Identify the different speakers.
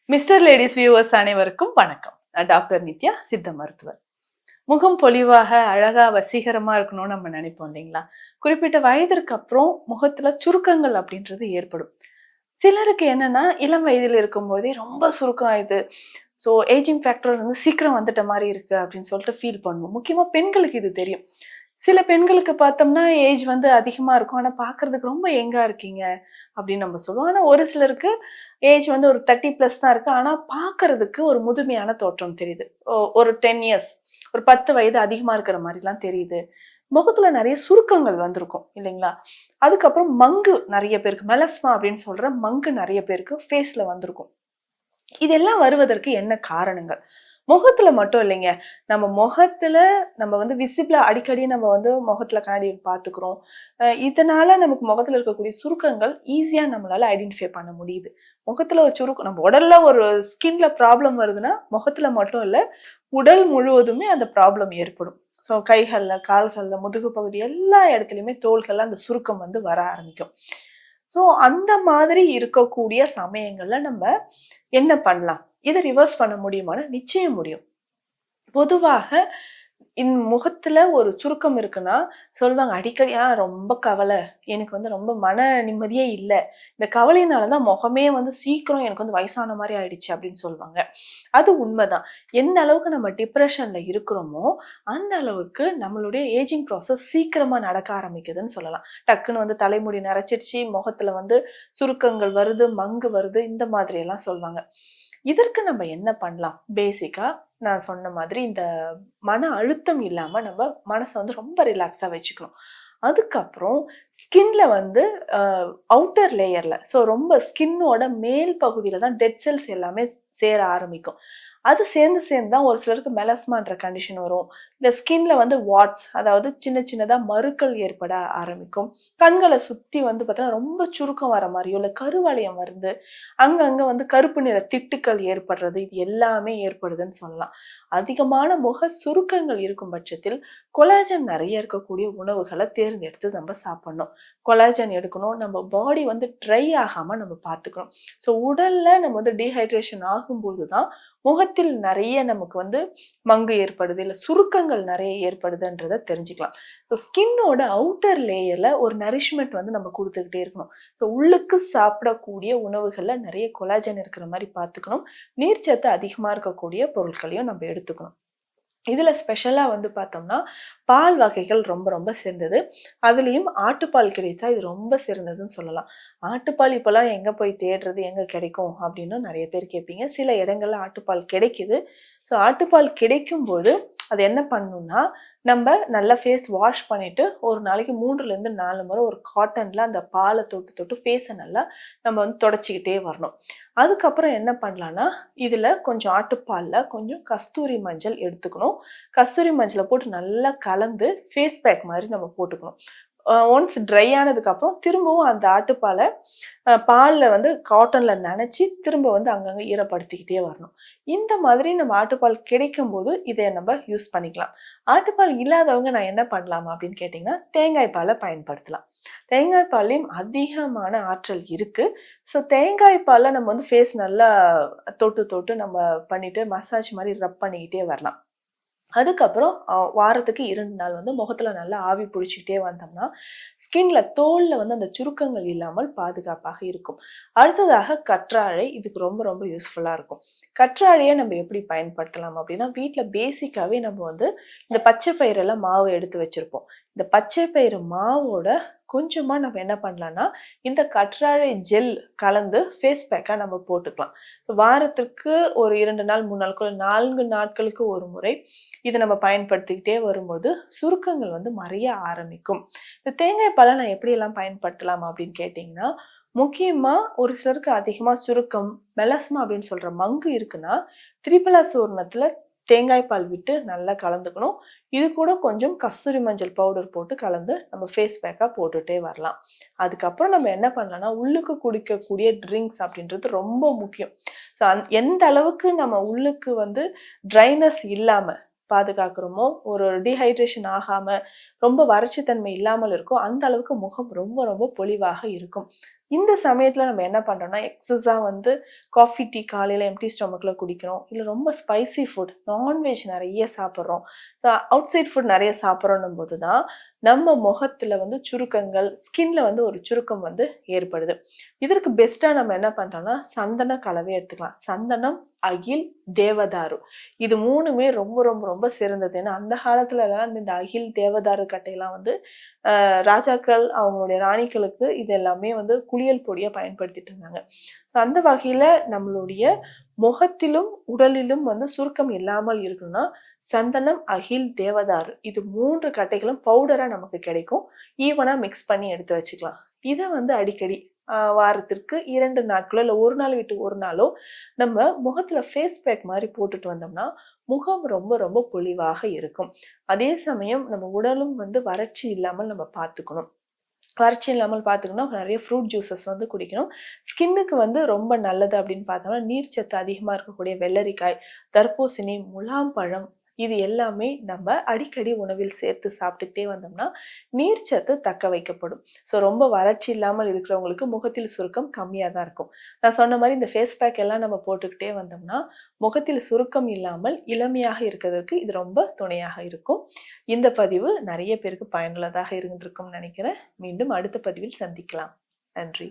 Speaker 1: Mister ladies viewers அனைவருக்கும் வணக்கம். நான் டாக்டர் நித்யா, சித்த மருத்துவர். முகம் பொலிவாக அழகா வசீகரமா இருக்கணும்னு நம்ம நினைப்போம் இல்லைங்களா? குறிப்பிட்ட வயதிற்கு அப்புறம் முகத்துல சுருக்கங்கள் அப்படின்றது ஏற்படும். சிலருக்கு என்னன்னா இளம் வயதில் இருக்கும்போதே ரொம்ப சுருக்கம் ஆயிடுது. ஸோ ஏஜிங் ஃபேக்டர் வந்து சீக்கிரம் வந்துட்ட மாதிரி இருக்கு அப்படின்னு சொல்லிட்டு ஃபீல் பண்ணுவோம். முக்கியமா பெண்களுக்கு இது தெரியும். சில பெண்களுக்கு பார்த்தோம்னா ஏஜ் வந்து அதிகமா இருக்கும். ஆனா பார்க்கறதுக்கு ரொம்ப யங்கா இருக்கீங்க அப்படின்னு நம்ம சொல்லுவோம். ஆனா ஒரு சிலருக்கு ஏஜ் வந்து ஒரு 30 பிளஸ் தான் இருக்கு. ஆனா பார்க்கறதுக்கு ஒரு முதுமையான தோற்றம் தெரியுது. ஒரு 10 இயர்ஸ், ஒரு 10 வயது அதிகமா இருக்கிற மாரிலாம் தெரியுது. முகத்துல நெறைய சுருக்கங்கள் வந்திருக்கும் இல்லைங்களா? அதுக்கப்புறம் மங்கு நெறைய பேருக்கு மெலஸ்மா அப்படின்னு சொல்ற மங்கு நெறைய பேருக்கு ஃபேஸ்ல வந்திருக்கும். இதெல்லாம் வருவதற்கு என்ன காரணங்கள்? முகத்துல மட்டும் இல்லைங்க. நம்ம முகத்துல நம்ம வந்து விசிபிளா அடிக்கடி நம்ம வந்து முகத்துல கண்ணாடி பார்த்துக்கிறோம். இதனால நமக்கு முகத்துல இருக்கக்கூடிய சுருக்கங்கள் ஈஸியா நம்மளால ஐடென்டிஃபை பண்ண முடியுது. முகத்துல ஒரு சுருக்கம் நம்ம உடல்ல ஒரு ஸ்கின்ல ப்ராப்ளம் வருதுன்னா, முகத்துல மட்டும் இல்ல, உடல் முழுவதுமே அந்த ப்ராப்ளம் ஏற்படும். ஸோ கைகள்ல, கால்கள்ல, முதுகு பகுதி எல்லா இடத்துலயுமே தோள்கள்ல அந்த சுருக்கம் வந்து வர ஆரம்பிக்கும். ஸோ அந்த மாதிரி இருக்கக்கூடிய சமயங்கள்ல நம்ம என்ன பண்ணலாம்? இத ரிவர்ஸ் பண்ண முடியுமான்னா, நிச்சயம் முடியும். பொதுவாக முகத்துல ஒரு சுருக்கம் இருக்குன்னா, சொல்லுவாங்க அடிக்கடி, ரொம்ப கவலை. எனக்கு வந்து ரொம்ப மன நிம்மதியே இல்ல. இந்த கவலையினால தான் முகமே வந்து சீக்கிரம் எனக்கு வந்து வயசான மாரி ஆயிடுச்சு அப்படின்னு சொல்லுவாங்க. அது உண்மைதான். எந்த அளவுக்கு நம்ம டிப்ரஷன்ல இருக்கிறோமோ, அந்த அளவுக்கு நம்மளுடைய ஏஜிங் ப்ராசஸ் சீக்கிரமா நடக்க ஆரம்பிக்குதுன்னு சொல்லலாம். டக்குன்னு வந்து தலைமுடி நரைச்சிருச்சு, முகத்துல வந்து சுருக்கங்கள் வருது, மங்கு வருது, இந்த மாதிரி எல்லாம் சொல்வாங்க. இதற்கு நம்ம என்ன பண்ணலாம்? பேசிக்கா நான் சொன்ன மாதிரி இந்த மன அழுத்தம் இல்லாம நம்ம மனச வந்து ரொம்ப ரிலாக்ஸா வச்சுக்கணும். அதுக்கப்புறம் ஸ்கின்ல வந்து அ அவுட்டர் லேயர்ல ரொம்ப ஸ்கின்னோட மேல் பகுதியில தான் டெட் செல்ஸ் எல்லாமே சேர ஆரம்பிக்கும். அது சேர்ந்து சேர்ந்து தான் ஒரு சிலருக்கு மெலஸ்மான்ற கண்டிஷன் வரும். இந்த ஸ்கின்ல வந்து வாட்ஸ், அதாவது சின்ன சின்னதா மருக்கள் ஏற்பட ஆரம்பிக்கும். கண்கள சுத்தி வந்து பார்த்தீங்கன்னா, ரொம்ப சுருக்கம் வர மாரியோ, இல்ல கருவளையம் வந்து அங்கங்க வந்து கருப்பு நிற திட்டுக்கள் ஏற்படுறது, இது எல்லாமே ஏற்படுதுன்னு சொல்லலாம். அதிகமான முக சுருக்கங்கள் இருக்கும் பட்சத்தில், கொலாஜன் நெறைய இருக்கக்கூடிய உணவுகள தேர்ந்தெடுத்து நம்ம சாப்பிடணும். கொலாஜன் எடுக்கணும். நம்ம பாடி வந்து ட்ரை ஆகாம நம்ம பார்த்துக்கணும். உடல்ல நம்ம வந்து டீஹைட்ரேஷன் ஆகும்போது தான், முகத்தில் நெறைய நமக்கு வந்து மங்கு ஏற்படுது, இல்ல சுருக்கங்கள் நெறைய ஏற்படுதுன்றத தெரிஞ்சுக்கலாம். ஸ்கின்னோட அவுட்டர் லேயர்ல ஒரு நரிஷ்மென்ட் வந்து நம்ம குடுத்துக்கிட்டே இருக்கணும். உள்ளுக்கு சாப்பிடக்கூடிய உணவுகள்ல நெறைய கொலாஜன் இருக்கிற மாரி பார்த்துக்கணும். நீர்ச்சத்து அதிகமா இருக்கக்கூடிய பொருட்களையும் நம்ம எடுத்துக்கணும். இதுல ஸ்பெஷலா வந்து பார்த்தோம்னா, பால் வகைகள் ரொம்ப ரொம்ப சிறந்தது. அதுலயும் ஆட்டுப்பால் கிடைச்சா இது ரொம்ப சிறந்ததுன்னு சொல்லலாம். ஆட்டுப்பால் இப்பலாம் எங்க போய் தேடுறது? எங்க கிடைக்கும்? அப்படின்னு நெறைய பேர் கேட்பீங்க. சில இடங்கள்ல ஆட்டுப்பால் கிடைக்குது. ஆட்டுப்பால் கிடைக்கும்போது, அது என்ன பண்ணணும்னா, நம்ப நல்லா ஃபேஸ் வாஷ் பண்ணிட்டு, ஒரு நாளைக்கு 3லிருந்து 4 முறை ஒரு காட்டன்ல அந்த பால தொட்டு தொட்டு ஃபேஸ நல்லா நம்ம வந்து தொடச்சுக்கிட்டே வரணும். அதுக்கப்புறம் என்ன பண்ணலான்னா, இதுல கொஞ்சம் ஆட்டுப்பால்ல கொஞ்சம் கஸ்தூரி மஞ்சள் எடுத்துக்கணும். கஸ்தூரி மஞ்சள போட்டு நல்லா கலந்து ஃபேஸ் பேக் மாரி நம்ம போட்டுக்கணும். ஒன்ஸ் ட்ரை ஆனதுக்கப்புறம் திரும்பவும் அந்த ஆட்டுப்பால பால்ல வந்து காட்டன்ல நனைச்சு திரும்ப வந்து அங்கங்க ஈரப்படுத்திக்கிட்டே வரணும். இந்த மாதிரி நம்ம ஆட்டுப்பால் கிடைக்கும்போது இத நம்ம யூஸ் பண்ணிக்கலாம். ஆட்டுப்பால் இல்லாதவங்க நான் என்ன பண்ணலாம் அப்படின்னு கேட்டீங்கன்னா, தேங்காய் பால பயன்படுத்தலாம். தேங்காய் பால்லயும் அதிகமான ஆற்றல் இருக்கு. தேங்காய் பால்ல நம்ம வந்து ஃபேஸ் நல்லா தொட்டு தொட்டு நம்ம பண்ணிட்டு மசாஜ் மாரி ரப் பண்ணிக்கிட்டே வரலாம். அதுக்கப்புறம் வாரத்துக்கு 2 நாள் வந்து முகத்துல நல்லா ஆவி புடிச்சுக்கிட்டே வந்தோம்னா, தோல்ல வந்து அந்த சுருக்கங்கள் இல்லாமல் பாதுகாப்பாக இருக்கும். அடுத்ததாக கற்றாழை இதுக்கு ரொம்ப ரொம்ப யூஸ்ஃபுல்லா இருக்கும். கற்றாழைய நம்ம எப்படி பயன்படுத்தலாம் அப்படின்னா, வீட்ல பேசிக்காவே நம்ம வந்து இந்த பச்சை பயிரெல்லாம் மாவு எடுத்து வச்சிருப்போம். இந்த பச்சை பயிறு மாவோட கொஞ்சமா நம்ம என்ன பண்ணலாம்னா, இந்த கற்றாழை ஜெல் கலந்து ஃபேஸ் பேக்கா நம்ம போட்டுக்கலாம். வாரத்துக்கு ஒரு 2 நாள், 3 நாட்கள், 4 நாட்களுக்கு ஒரு முறை இத நம்ம பயன்படுத்திக்கிட்டே வரும்போது, சுருக்கங்கள் வந்து மறைய ஆரம்பிக்கும். இந்த தேங்காய் பால நான் எப்படியெல்லாம் பயன்படுத்தலாம் அப்படின்னு கேட்டீங்கன்னா, முக்கியமா ஒரு சிலருக்கு அதிகமா சுருக்கம், மெலஸ்மா அப்படின்னு சொல்ற மங்கு இருக்குன்னா, திரிபலா சூர்ணத்துல தேங்காய் பால் விட்டு நல்லா கலந்துக்கணும். இது கூட கொஞ்சம் கஸ்தூரி மஞ்சள் பவுடர் போட்டு கலந்து நம்ம ஃபேஸ் பேக்கா போட்டுட்டே வரலாம். அதுக்கப்புறம் நம்ம என்ன பண்ணலாம்னா, உள்ளுக்கு குடிக்கக்கூடிய ட்ரிங்க்ஸ் அப்படின்றது ரொம்ப முக்கியம். எந்த அளவுக்கு நம்ம உள்ளுக்கு வந்து ட்ரைனஸ் இல்லாம பாதுகாக்கிறோமோ, ஒரு டீஹைட்ரேஷன் ஆகாம, ரொம்ப வறட்சி தன்மை இல்லாமல் இருக்கோ, அந்த அளவுக்கு முகம் ரொம்ப ரொம்ப பொலிவாக இருக்கும். இந்த சமயத்துல நம்ம என்ன பண்றோம்னா, எக்ஸஸா வந்து காஃபி, டீ காலையில எம்ப்டி ஸ்டொமக்ல குடிக்கிறோம். இல்ல ரொம்ப ஸ்பைசி ஃபுட், நான்வெஜ் நெறைய சாப்பிடுறோம். அவுட் சைட் ஃபுட் நெறைய சாப்பிடுறோன்னும் போது தான், நம்ம முகத்துல வந்து சுருக்கங்கள், ஸ்கின்ல வந்து ஒரு சுருக்கம் வந்து ஏற்படுது. இதற்கு பெஸ்ட்டா நம்ம என்ன பண்றோம்னா, சந்தன கலவை எடுத்துக்கலாம். சந்தனம், அகில், தேவதாரு. இது 3மே ரொம்ப ரொம்ப ரொம்ப சிறந்தது. ஏன்னா, அந்த காலத்துலலாம் இந்த அகில், தேவதாரு கட்டையெல்லாம் வந்து ராஜாக்கள், அவங்களுடைய ராணிகளுக்கு இது எல்லாமே வந்து குளியல் பொடியா பயன்படுத்திட்டு இருந்தாங்க. அந்த வகையில நம்மளுடைய முகத்திலும், உடலிலும் வந்து சுருக்கம் இல்லாமல் இருக்கணும்னா, சந்தனம், அகில், தேவதாரு இது 3 கட்டைகளும் பவுடரா நமக்கு கிடைக்கும். ஈவனா மிக்ஸ் பண்ணி எடுத்து வச்சுக்கலாம். இத வந்து அடிக்கடி வாரத்திற்கு 2 நாட்களோ, இல்ல 1 நாள் விட்டு 1 நாளோ நம்ம முகத்துல ஃபேஸ் பேக் மாரி போட்டுட்டு வந்தோம்னா, முகம் ரொம்ப ரொம்ப பொலிவாக இருக்கும். அதே சமயம் நம்ம உடலும் வந்து வறட்சி இல்லாமல் நம்ம பார்த்துக்கணும். வறட்சி இல்லாமல் பார்த்துக்கணும். நெறைய ஃப்ரூட் ஜூஸஸ் வந்து குடிக்கணும். ஸ்கின்னுக்கு வந்து ரொம்ப நல்லது அப்படின்னு பார்த்தோம்னா, நீர்ச்சத்து அதிகமா இருக்கக்கூடிய வெள்ளரிக்காய், தர்பூசணி, முலாம்பழம் இது எல்லாமே நம்ம அடிக்கடி உணவில் சேர்த்து சாப்பிட்டுக்கிட்டே வந்தோம்னா, நீர்ச்சத்து தக்க வைக்கப்படும். ஸோ ரொம்ப வறட்சி இல்லாமல் இருக்கிறவங்களுக்கு முகத்தில் சுருக்கம் கம்மியா தான் இருக்கும். நான் சொன்ன மாரி இந்த ஃபேஸ் பேக் எல்லாம் நம்ம போட்டுக்கிட்டே வந்தோம்னா, முகத்தில் சுருக்கம் இல்லாமல் இளமையாக இருக்கிறதுக்கு இது ரொம்ப துணையாக இருக்கும். இந்த பதிவு நெறைய பேருக்கு பயனுள்ளதாக இருந்திருக்கும்னு நெனைக்கிறேன். மீண்டும் அடுத்த பதிவில் சந்திக்கலாம். நன்றி.